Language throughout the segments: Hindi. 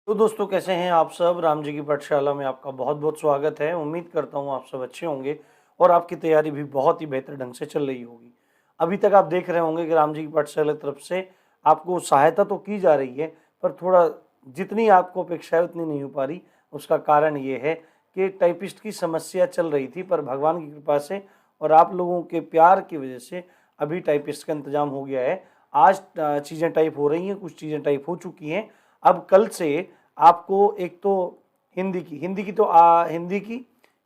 तो दोस्तों, कैसे हैं आप सब। राम जी की पाठशाला में आपका बहुत बहुत स्वागत है। उम्मीद करता हूँ आप सब अच्छे होंगे और आपकी तैयारी भी बहुत ही बेहतर ढंग से चल रही होगी। अभी तक आप देख रहे होंगे कि राम जी की पाठशाला की तरफ से आपको सहायता तो की जा रही है, पर थोड़ा जितनी आपको अपेक्षा है उतनी नहीं हो पा रही। उसका कारण ये है कि टाइपिस्ट की समस्या चल रही थी, पर भगवान की कृपा से और आप लोगों के प्यार की वजह से अभी टाइपिस्ट का इंतजाम हो गया है। आज चीज़ें टाइप हो रही हैं, कुछ चीज़ें टाइप हो चुकी हैं। अब कल से आपको एक तो हिंदी की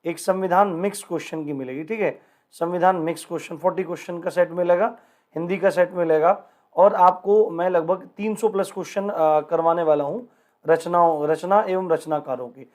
एक संविधान मिक्स क्वेश्चन की मिलेगी, ठीक है। संविधान मिक्स क्वेश्चन 40 क्वेश्चन का सेट मिलेगा, हिंदी का सेट मिलेगा। और आपको मैं लगभग 300 प्लस क्वेश्चन करवाने वाला हूँ रचना एवं रचनाकारों के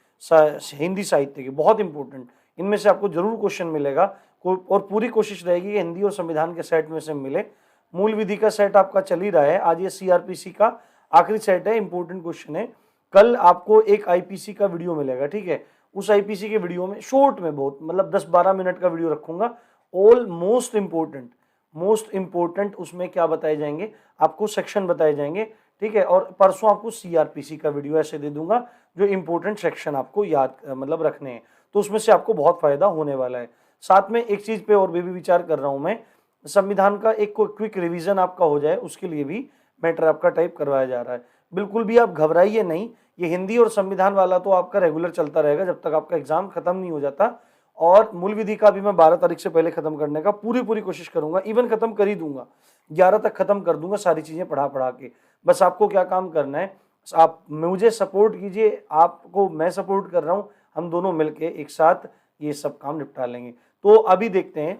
हिंदी साहित्य के, बहुत इंपॉर्टेंट। इनमें से आपको जरूर क्वेश्चन मिलेगा और पूरी कोशिश रहेगी कि हिंदी और संविधान के सेट में से मिले। मूल विधि का सेट आपका चल ही रहा है, आज ये सीआरपीसी का आखिरी सेट है, इंपॉर्टेंट क्वेश्चन है। कल आपको एक आईपीसी का वीडियो मिलेगा, ठीक है। उस आईपीसी के वीडियो में शॉर्ट में बहुत मतलब 10-12 मिनट का वीडियो रखूंगा। ऑल मोस्ट इंपोर्टेंट उसमें क्या बताए जाएंगे, आपको सेक्शन बताए जाएंगे, ठीक है। और परसों आपको सीआरपीसी का वीडियो ऐसे दे दूंगा जो इंपॉर्टेंट सेक्शन आपको याद मतलब रखने हैं, तो उसमें से आपको बहुत फायदा होने वाला है। साथ में एक चीज पे और भी विचार कर रहा हूं मैं, संविधान का एक क्विक रिवीजन आपका हो जाए, उसके लिए भी मैटर आपका टाइप करवाया जा रहा है। बिल्कुल भी आप घबराइए नहीं, ये हिंदी और संविधान वाला तो आपका रेगुलर चलता रहेगा जब तक आपका एग्जाम खत्म नहीं हो जाता। और मूल विधि का भी मैं 12 तारीख से पहले खत्म करने का पूरी कोशिश करूंगा, इवन खत्म कर ही दूंगा, 11 तक खत्म कर दूंगा सारी चीजें पढ़ा के। बस आपको क्या काम करना है, आप मुझे सपोर्ट कीजिए, आपको मैं सपोर्ट कर रहा हूं, हम दोनों मिलके एक साथ ये सब काम निपटा लेंगे। तो अभी देखते हैं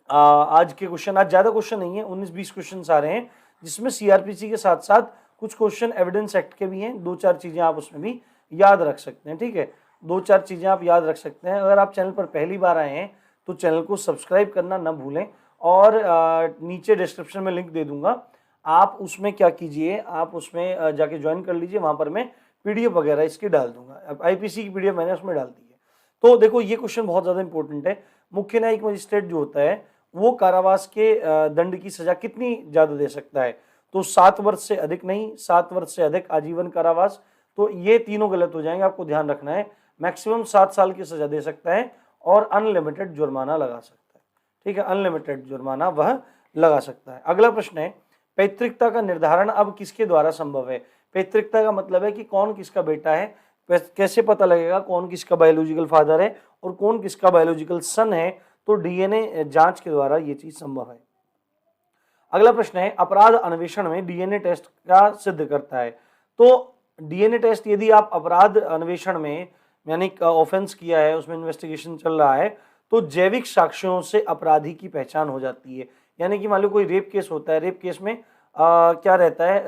आज के क्वेश्चन। आज ज्यादा क्वेश्चन नहीं है, 19-20 क्वेश्चन आ रहे हैं, जिसमें सीआरपीसी के साथ साथ कुछ क्वेश्चन एविडेंस एक्ट के भी हैं। 2-4 चीजें आप उसमें भी याद रख सकते हैं, ठीक है। 2-4 चीजें आप याद रख सकते हैं। अगर आप चैनल पर पहली बार आए हैं तो चैनल को सब्सक्राइब करना ना भूलें, और नीचे डिस्क्रिप्शन में लिंक दे दूंगा, आप उसमें क्या कीजिए, आप उसमें जाके ज्वाइन कर लीजिए। वहां पर मैं पीडीएफ वगैरह इसकी डाल दूंगा, आईपीसी की पीडीएफ मैंने उसमें डाल दी है। तो देखो, ये क्वेश्चन बहुत ज्यादा इंपॉर्टेंट है। मुख्य न्यायिक मजिस्ट्रेट जो होता है वो कारावास के दंड की सजा कितनी ज्यादा दे सकता है, तो 7 वर्ष से अधिक नहीं, 7 वर्ष से अधिक आजीवन कारावास। तो ये तीनों गलत हो जाएंगे, आपको ध्यान रखना है। मैक्सिमम 7 साल की सजा दे सकता है और अनलिमिटेड जुर्माना लगा सकता है, ठीक है। अनलिमिटेड जुर्माना वह लगा सकता है। अगला प्रश्न है, पैतृकता का निर्धारण अब किसके द्वारा संभव है। पैतृकता का मतलब है कि कौन किसका बेटा है, कैसे पता लगेगा कौन किसका बायोलॉजिकल फादर है और कौन किसका बायोलॉजिकल सन है, तो डीएनए जांच के द्वारा ये चीज संभव है। अगला प्रश्न है, अपराध अन्वेषण में डीएनए टेस्ट क्या सिद्ध करता है। तो डीएनए टेस्ट, यदि आप अपराध अन्वेषण में यानी ऑफेंस किया है, उसमें इन्वेस्टिगेशन चल रहा है, तो जैविक साक्ष्यों से अपराधी की पहचान हो जाती है। यानी कि मान लो कोई रेप केस होता है, रेप केस में क्या रहता है,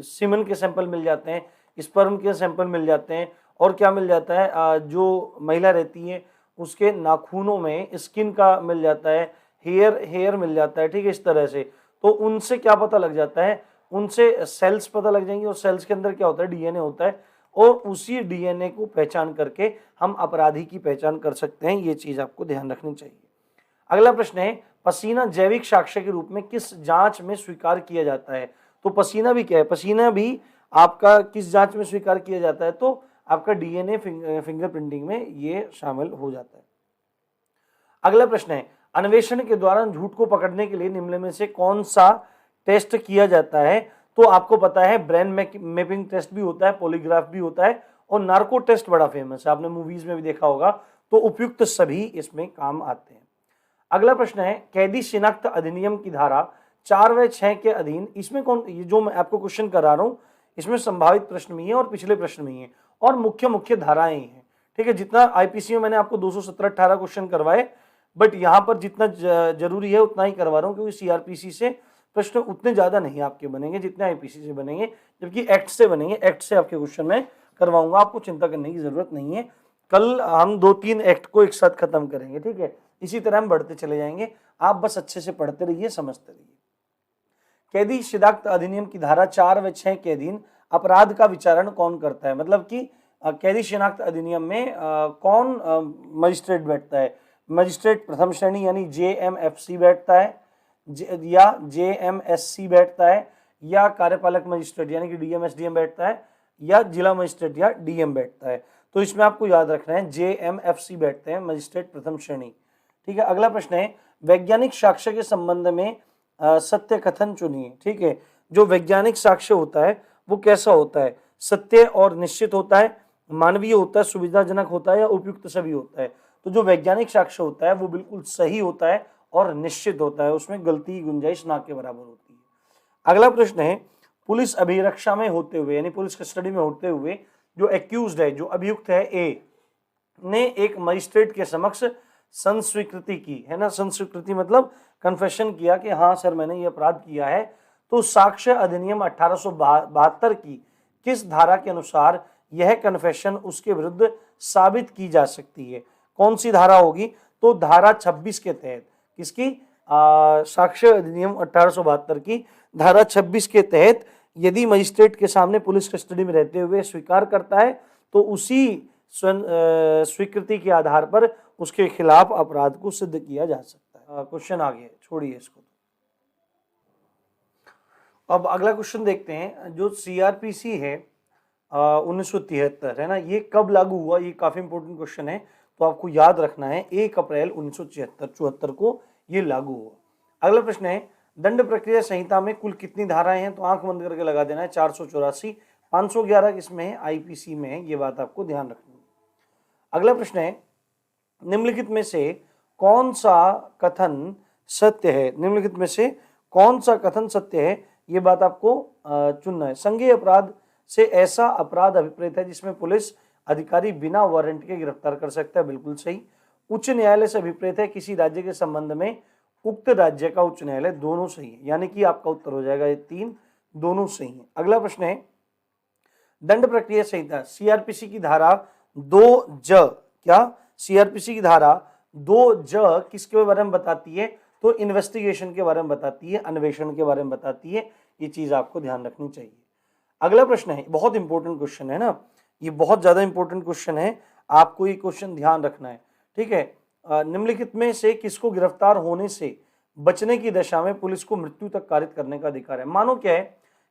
सीमन के सैंपल मिल जाते हैं, स्पर्म के सैंपल मिल जाते हैं, और क्या मिल जाता है, जो महिला रहती है उसके नाखूनों में स्किन का मिल जाता है, हेयर मिल जाता है, ठीक है, इस तरह से। तो उनसे क्या पता लग जाता है, उनसे सेल्स पता लग जाएंगे, और सेल्स के अंदर क्या होता है, डीएनए होता है, और उसी डीएनए को पहचान करके हम अपराधी की पहचान कर सकते हैं। ये चीज आपको ध्यान रखनी चाहिए। अगला प्रश्न है, पसीना जैविक साक्ष्य के रूप में किस जांच में स्वीकार किया जाता है। तो पसीना भी क्या है, पसीना भी आपका किस जांच में स्वीकार किया जाता है, तो आपका डीएनए फिंगरप्रिंटिंग में ये शामिल हो जाता है। अगला प्रश्न है, अन्वेषण के दौरान झूठ को पकड़ने के लिए निम्न में से कौन सा टेस्ट किया जाता है। तो आपको पता है ब्रेन मैपिंग टेस्ट भी होता है, पॉलीग्राफ भी होता है, और नार्को टेस्ट बड़ा फेमस है, आपने मूवीज में भी देखा होगा। तो उपयुक्त सभी इसमें काम आते हैं। अगला प्रश्न है, कैदी शिनाख्त अधिनियम की धारा 4 व 6 के अधीन इसमें कौन, ये जो मैं आपको क्वेश्चन करा रहा हूं इसमें संभावित प्रश्न भी है और पिछले प्रश्न भी है, और मुख्य धाराएं हैं, ठीक है। जितना आईपीसी में मैंने आपको 217-18 क्वेश्चन करवाए, बट यहां पर जितना जरूरी है उतना ही करवा रहा हूं, क्योंकि सीआरपीसी से प्रश्न उतने ज्यादा नहीं आपके बनेंगे जितने आईपीसी से बनेंगे, जबकि एक्ट से बनेंगे। एक्ट से आपके क्वेश्चन में करवाऊंगा, आपको चिंता करने की जरूरत नहीं है। कल हम 2-3 एक्ट को एक साथ खत्म करेंगे, ठीक है। इसी तरह हम बढ़ते चले जाएंगे, आप बस अच्छे से पढ़ते रहिए, समझते रहिए। कैदी शिनाख्त अधिनियम की धारा 4 व 6 के अधीन अपराध का विचारण कौन करता है। मतलब कि कैदी शिनाख्त अधिनियम में कौन मजिस्ट्रेट बैठता है। मजिस्ट्रेट प्रथम श्रेणी यानी जेएमएफसी बैठता है, या जेएमएससी बैठता है, या कार्यपालक मजिस्ट्रेट यानी कि डीएम एसडीएम बैठता है, या जिला मजिस्ट्रेट या डीएम बैठता है। तो इसमें आपको याद रखना है जेएमएफसी बैठते हैं, मजिस्ट्रेट प्रथम श्रेणी। ठीक है, अगला प्रश्न है वैज्ञानिक साक्ष्य के संबंध में सत्य कथन चुनिए। ठीक है, जो वैज्ञानिक साक्ष्य होता है वो कैसा होता है? सत्य और निश्चित होता है, मानवीय होता है, सुविधाजनक होता है या उपयुक्त सभी होता है? तो जो वैज्ञानिक साक्ष्य होता है वो बिल्कुल सही होता है और निश्चित होता है, उसमें गलती की गुंजाइश ना के बराबर होती है। अगला प्रश्न है पुलिस अभिरक्षा में होते हुए यानी पुलिस कस्टडी में होते हुए जो एक्यूज्ड है, जो अभियुक्त है ए ने एक मजिस्ट्रेट के समक्ष संस्वीकृति की, है ना, संस्वीकृति मतलब कन्फेशन किया कि हाँ सर मैंने ये अपराध किया है, तो साक्ष्य अधिनियम 1872 की किस धारा के अनुसार यह कन्फेशन उसके विरुद्ध साबित की जा सकती है? कौन सी धारा होगी? तो धारा 26 के तहत। किसकी? साक्ष्य अधिनियम 1872 की धारा 26 के तहत यदि मजिस्ट्रेट के सामने पुलिस कस्टडी में रहते हुए स्वीकार करता है तो उसी स्वीकृति के आधार पर उसके खिलाफ अपराध को सिद्ध किया जा सकता है। क्वेश्चन आ गया, छोड़िए इसको। अब अगला क्वेश्चन देखते हैं। जो सीआरपीसी है 1973 है ना, ये कब लागू हुआ? ये काफी इंपॉर्टेंट क्वेश्चन है, तो आपको याद रखना है 1 अप्रैल 1974 को ये लागू हुआ। अगला प्रश्न है दंड प्रक्रिया संहिता में कुल कितनी धाराएं हैं? तो आंख बंद करके लगा देना है 484, 511 किसमें है? आईपीसी में है, ये बात आपको ध्यान रखनी है। अगला प्रश्न है निम्नलिखित में से कौन सा कथन सत्य है? निम्नलिखित में से कौन सा कथन सत्य है, ये बात आपको चुनना है। संज्ञेय अपराध से ऐसा अपराध अभिप्रेत है जिसमें पुलिस अधिकारी बिना वारंट के गिरफ्तार कर सकता है, बिल्कुल सही। उच्च न्यायालय से अभिप्रेत है किसी राज्य के संबंध में उक्त राज्य का उच्च न्यायालय, दोनों सही है, यानी कि आपका उत्तर हो जाएगा ये 3, दोनों सही है। अगला प्रश्न है दंड प्रक्रिया संहिता सीआरपीसी की धारा 2ज, क्या सीआरपीसी की धारा 2ज किसके बारे में बताती है? तो इन्वेस्टिगेशन के बारे में बताती है, अन्वेषण के बारे में बताती है, ये चीज आपको ध्यान रखनी चाहिए। अगला प्रश्न है, बहुत इंपॉर्टेंट क्वेश्चन है ना, ये बहुत ज्यादा इंपॉर्टेंट क्वेश्चन है, आपको ये क्वेश्चन ध्यान रखना है। ठीक है, निम्नलिखित में से किसको गिरफ्तार होने से बचने की दशा में पुलिस को मृत्यु तक कारित करने का अधिकार है? मानो क्या है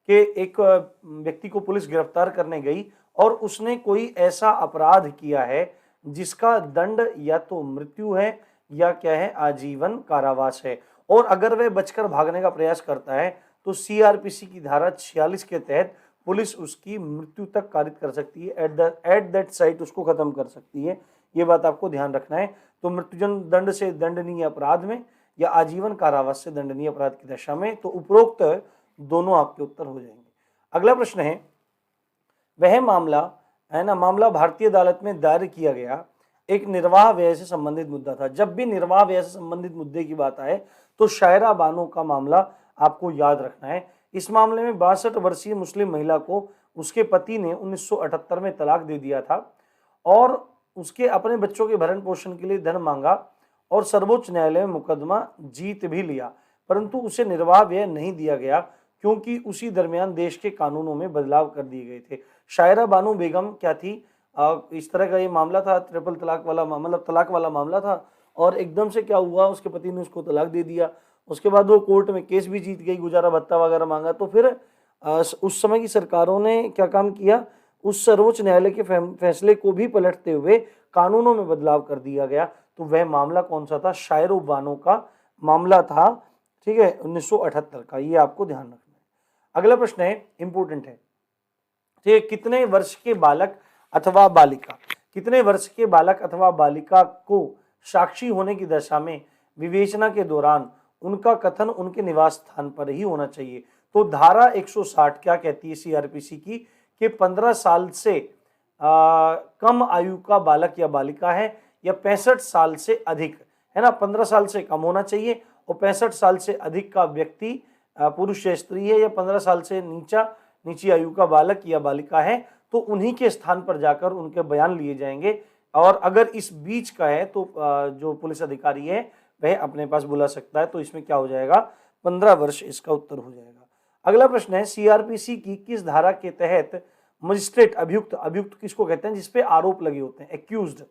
कि एक व्यक्ति को पुलिस गिरफ्तार करने गई और उसने कोई ऐसा अपराध किया है जिसका दंड या तो मृत्यु है या क्या है, आजीवन कारावास है, और अगर वह बचकर भागने का प्रयास करता है तो सीआरपीसी की धारा 46 के तहत पुलिस उसकी मृत्यु तक कारित कर सकती है, एट दैट साइट उसको खत्म कर सकती है, ये बात आपको ध्यान रखना है। तो मृत्युजन दंड से दंडनीय अपराध में या आजीवन कारावास से दंडनीय अपराध की दशा में, तो उपरोक्त दोनों आपके उत्तर हो जाएंगे। अगला प्रश्न है वह मामला है ना, मामला भारतीय अदालत में दायर किया गया एक निर्वाह व्यय से संबंधित मुद्दा था। जब भी निर्वाह व्यय से संबंधित मुद्दे की बात आए तो शायरा बानो का मामला आपको याद रखना है। इस मामले में 62 वर्षीय मुस्लिम महिला को उसके पति ने 1978 में तलाक दे दिया था और उसके अपने बच्चों के भरण पोषण के लिए धन मांगा और सर्वोच्च न्यायालय में मुकदमा जीत भी लिया, परंतु उसे निर्वाह व्यय नहीं दिया गया क्योंकि उसी दरमियान देश के कानूनों में बदलाव कर दिए गए थे। शायरा बानो बेगम क्या थी? इस तरह का ये मामला था, ट्रिपल तलाक वाला, मतलब तलाक वाला मामला था, और एकदम से क्या हुआ, उसके पति ने उसको तलाक दे दिया। उसके बाद वो कोर्ट में केस भी जीत गई, गुजारा भत्ता वगैरह मांगा, तो फिर उस समय की सरकारों ने क्या काम किया, उस सर्वोच्च न्यायालय के फैसले को भी पलटते हुए कानूनों में बदलाव कर दिया गया। तो वह मामला कौन सा था? शायरा बानो का मामला था, ठीक है, 1978 का, ये आपको ध्यान रखना है। अगला प्रश्न है, इंपोर्टेंट है, ठीक है, कितने वर्ष के बालक अथवा बालिका, कितने वर्ष के बालक अथवा बालिका को साक्षी होने की दशा में विवेचना के दौरान उनका कथन उनके निवास स्थान पर ही होना चाहिए? तो धारा 160 क्या कहती है सीआरपीसी की कि 15 साल से कम आयु का बालक या बालिका है या 65 साल से अधिक, है ना, 15 साल से कम होना चाहिए और 65 साल से अधिक का व्यक्ति पुरुष या स्त्री है, या 15 साल से नीची आयु का बालक या बालिका है, तो उन्हीं के स्थान पर जाकर उनके बयान लिए जाएंगे। और अगर इस बीच का है तो जो पुलिस अधिकारी है वह अपने पास बुला सकता है। तो इसमें क्या हो जाएगा? 15 वर्ष इसका उत्तर हो जाएगा। अगला प्रश्न है सीआरपीसी की किस धारा के तहत मजिस्ट्रेट अभियुक्त, अभियुक्त किसको कहते हैं? जिसपे आरोप लगे होते हैं, एक्यूज्ड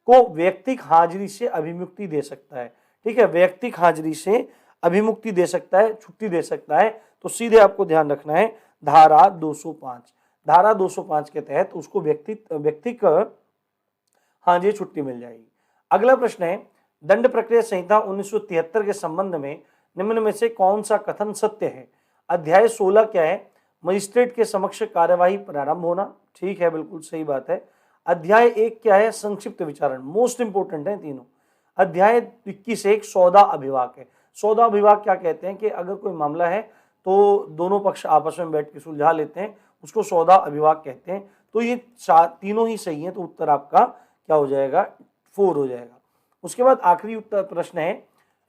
को वैयक्तिक हाजिरी से अभिमुक्ति दे सकता है। ठीक है, वैयक्तिक हाजिरी से अभिमुक्ति दे सकता है, छुट्टी दे सकता है। तो सीधे आपको ध्यान रखना है धारा 205। धारा 205 के तहत उसको व्यक्ति को हाँ जी छुट्टी मिल जाएगी। अगला प्रश्न है, दंड प्रक्रिया संहिता 1973 के संबंध में निम्न में से कौन सा कथन सत्य है? अध्याय 16 क्या है? मजिस्ट्रेट के समक्ष कार्यवाही प्रारंभ होना, ठीक है, बिल्कुल सही बात है। अध्याय 1 क्या है? संक्षिप्त विचारण, मोस्ट इंपोर्टेंट है तीनों। अध्याय 21 सौदा अभिभाग है। सौदा अभिभाग क्या कहते हैं कि अगर कोई मामला है तो दोनों पक्ष आपस में बैठ के सुलझा लेते हैं, उसको सौदा अभिभाग कहते हैं। तो ये तीनों ही सही है, तो उत्तर आपका क्या हो जाएगा? 4 हो जाएगा। उसके बाद आखिरी उत्तर प्रश्न है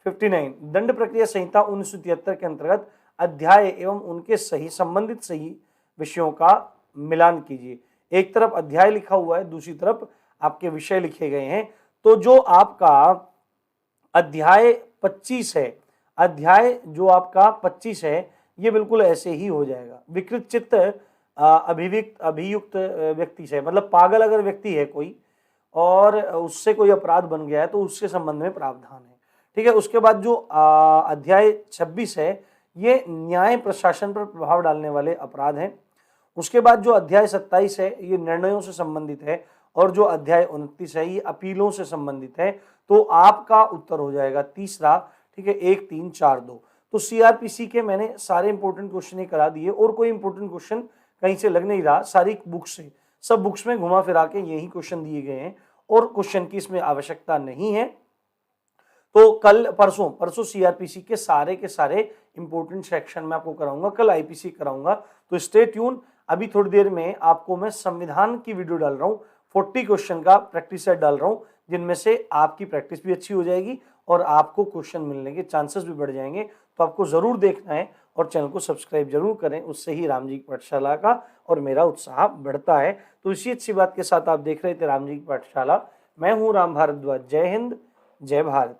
59, दंड प्रक्रिया संहिता 1973 के अंतर्गत अध्याय एवं उनके संबंधित सही विषयों का मिलान कीजिए। एक तरफ अध्याय लिखा हुआ है, दूसरी तरफ आपके विषय लिखे गए हैं। तो जो आपका अध्याय 25 है, अध्याय जो आपका 25 है, ये बिल्कुल ऐसे ही हो जाएगा। विकृत चित्त अभियुक्त व्यक्ति से, मतलब पागल अगर व्यक्ति है कोई और उससे कोई अपराध बन गया है तो उसके संबंध में प्रावधान है, ठीक है। उसके बाद जो अध्याय 26 है, ये न्याय प्रशासन पर प्रभाव डालने वाले अपराध हैं। उसके बाद जो अध्याय 27 है, ये निर्णयों से संबंधित है, और जो अध्याय 29 है, ये अपीलों से संबंधित है। तो आपका उत्तर हो जाएगा तीसरा, ठीक है, 1, 3, 4, 2। तो सीआरपीसी के मैंने सारे इंपॉर्टेंट क्वेश्चन ही करा दिए, और कोई इंपॉर्टेंट क्वेश्चन कहीं से लग नहीं रहा। सारी बुक्स से, सब बुक्स में घुमा फिरा के यही क्वेश्चन दिए गए हैं, और क्वेश्चन की इसमें आवश्यकता नहीं है। तो कल परसों सीआरपीसी के सारे इंपॉर्टेंट सेक्शन में आपको कराऊंगा, कल आईपीसी कराऊंगा। तो स्टे ट्यून। अभी थोड़ी देर में आपको मैं संविधान की वीडियो डाल रहा हूँ, 40 क्वेश्चन का प्रैक्टिस सेट डाल रहा हूँ, जिनमें से आपकी प्रैक्टिस भी अच्छी हो जाएगी और आपको क्वेश्चन मिलने के चांसेस भी बढ़ जाएंगे। तो आपको जरूर देखना है और चैनल को सब्सक्राइब जरूर करें, उससे ही राम जी की पाठशाला का और मेरा उत्साह बढ़ता है। तो इसी अच्छी बात के साथ आप देख रहे थे राम जी की पाठशाला। मैं हूँ राम भारद्वाज। जय हिंद, जय भारत।